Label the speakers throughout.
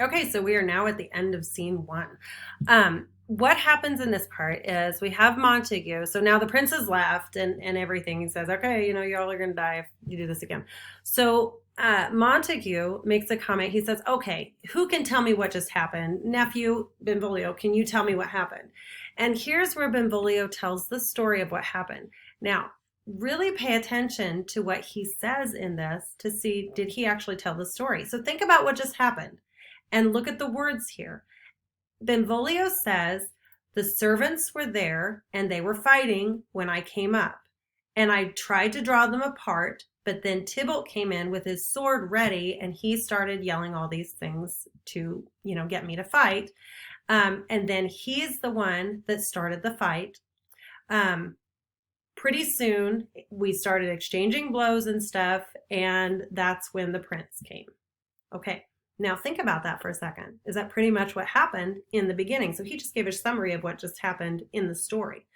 Speaker 1: Okay, so we are now at the end of scene one. What happens in this part is we have Montague. So now the prince has left and everything. He says, okay, y'all are going to die if you do this again. So Montague makes a comment. He says, okay, who can tell me what just happened? Nephew Benvolio, can you tell me what happened? And here's where Benvolio tells the story of what happened. Now, really pay attention to what he says in this to see, did he actually tell the story? So think about what just happened and look at the words here. Benvolio says, the servants were there and they were fighting when I came up. And I tried to draw them apart, but then Tybalt came in with his sword ready and he started yelling all these things to, get me to fight. And then he's the one that started the fight. Pretty soon we started exchanging blows and stuff, and that's when the prince came. Okay. Now think about that for a second. Is that pretty much what happened in the beginning? So he just gave a summary of what just happened in the story.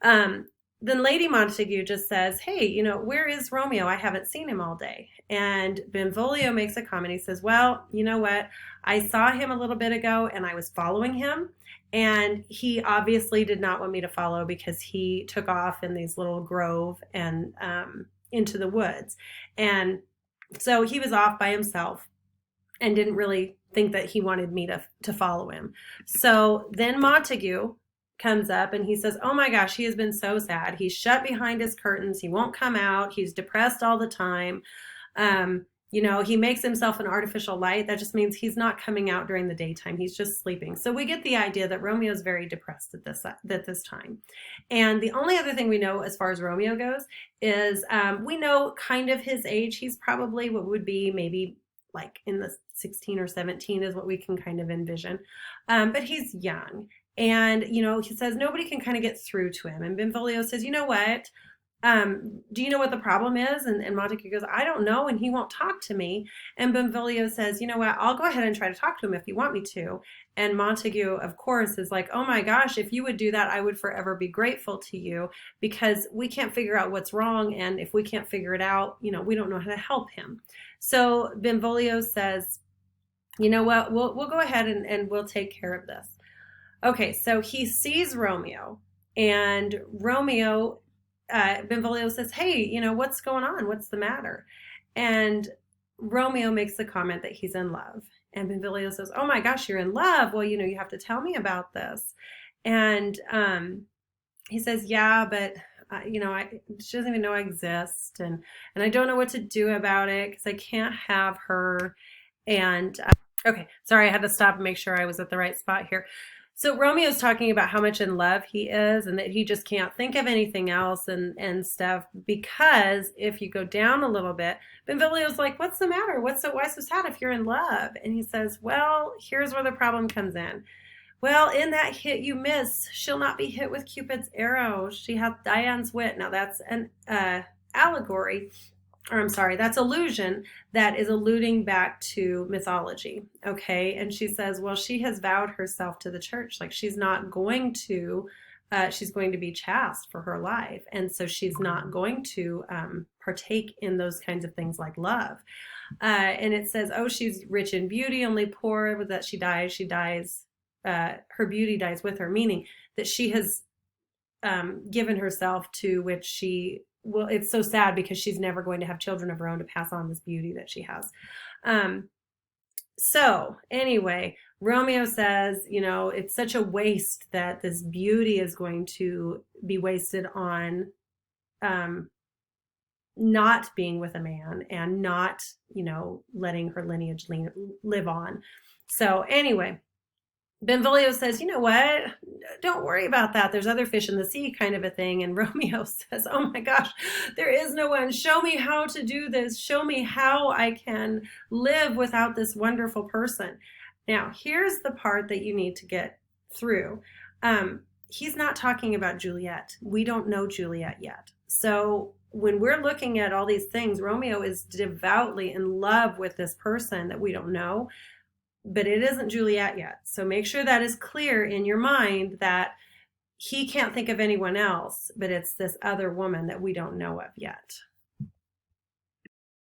Speaker 1: Then Lady Montague just says, hey, where is Romeo? I haven't seen him all day. And Benvolio makes a comment. He says, well, you know what? I saw him a little bit ago and I was following him. And he obviously did not want me to follow because he took off in these little grove and into the woods. And so he was off by himself and didn't really think that he wanted me to follow him. So then Montague comes up and he says, oh my gosh, he has been so sad. He's shut behind his curtains. He won't come out. He's depressed all the time. He makes himself an artificial light. That just means he's not coming out during the daytime. He's just sleeping. So we get the idea that Romeo is very depressed at this time. And the only other thing we know as far as Romeo goes is we know kind of his age. He's probably what would be maybe like in the 16 or 17 is what we can kind of envision. But he's young. And, he says nobody can kind of get through to him. And Benvolio says, you know what? Do you know what the problem is? And Montague goes, I don't know. And he won't talk to me. And Benvolio says, you know what? I'll go ahead and try to talk to him if you want me to. And Montague, of course, is like, oh my gosh, if you would do that, I would forever be grateful to you because we can't figure out what's wrong. And if we can't figure it out, we don't know how to help him. So Benvolio says, you know what? We'll go ahead and we'll take care of this. Okay, so he sees Romeo, and Romeo, Benvolio says, hey, what's going on? What's the matter? And Romeo makes the comment that he's in love. And Benvolio says, oh my gosh, you're in love. Well, you have to tell me about this. And he says, yeah, but she doesn't even know I exist. And I don't know what to do about it because I can't have her. And okay, sorry, I had to stop and make sure I was at the right spot here. So Romeo's talking about how much in love he is and that he just can't think of anything else and stuff because if you go down a little bit, Benvolio's like, what's the matter? Why so sad if you're in love? And he says, well, here's where the problem comes in. Well, in that hit you miss, she'll not be hit with Cupid's arrow. She hath Dian's wit. Now that's an allegory, or I'm sorry, that's illusion that is alluding back to mythology. Okay. And she says, well, she has vowed herself to the church. Like she's going to be chaste for her life. And so she's not going to partake in those kinds of things like love. And it says, oh, she's rich in beauty, only poor, that she dies. Her beauty dies with her, meaning that she has given herself to which well, it's so sad because she's never going to have children of her own to pass on this beauty that she has. So anyway, Romeo says, it's such a waste that this beauty is going to be wasted on not being with a man and not, letting her lineage live on. So anyway, Benvolio says, you know what? Don't worry about that. There's other fish in the sea kind of a thing. And Romeo says, oh my gosh, there is no one. Show me how to do this. Show me how I can live without this wonderful person. Now, here's the part that you need to get through. He's not talking about Juliet. We don't know Juliet yet. So when we're looking at all these things, Romeo is devoutly in love with this person that we don't know. But it isn't Juliet yet. So make sure that is clear in your mind that he can't think of anyone else, but it's this other woman that we don't know of yet.